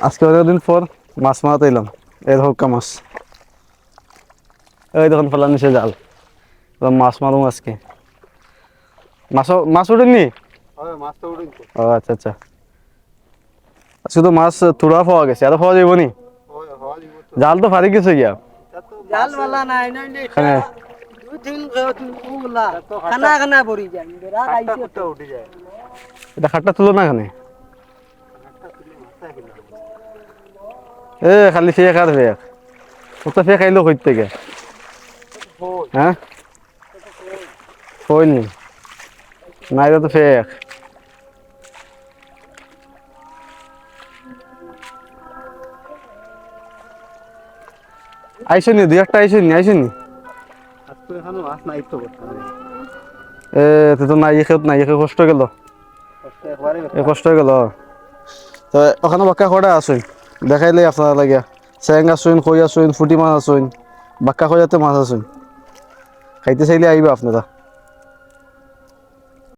আজকে অনেকদিন পর মাছ মারতে এলাম, এর হুক্কা মাছ। এই দেখুন ফেলা নিচে জাল, মাছ মারুম আজকে। মাছ উঠেননি? ও আচ্ছা আচ্ছা, আজকে তো মাছ থোড়া পাওয়া গেছে, আরো পাওয়া যাইব নি? জাল তো ফারি গেছে গিয়া। জাল वाला নাই নইলে হ্যাঁ, দুই তিন উলা খানা খানা ভরি যায় বেড়া আইছে তো উঠে যায়। এটা খাটটা তুলো না এখানে। এ খালি ফেক আর ফেক, তো ফেক আইলো কই থেকে? হ্যাঁ কইনি না, এটা তো ফেক। আইসনি দুই একটা, আইসনি এ তো নাই, খেত নাই, কষ্ট গেল, কষ্ট গেল। তো ওখানে বাক্কা কটা আসুন, দেখাইলে আপনারা লাগিয়া চেং আসুন, কই আসুন, ফুটি মাছ আসুন, বাক্কা কইয়াতে মাছ আসুন, খাইতে চাইলে আইবা আপনারা।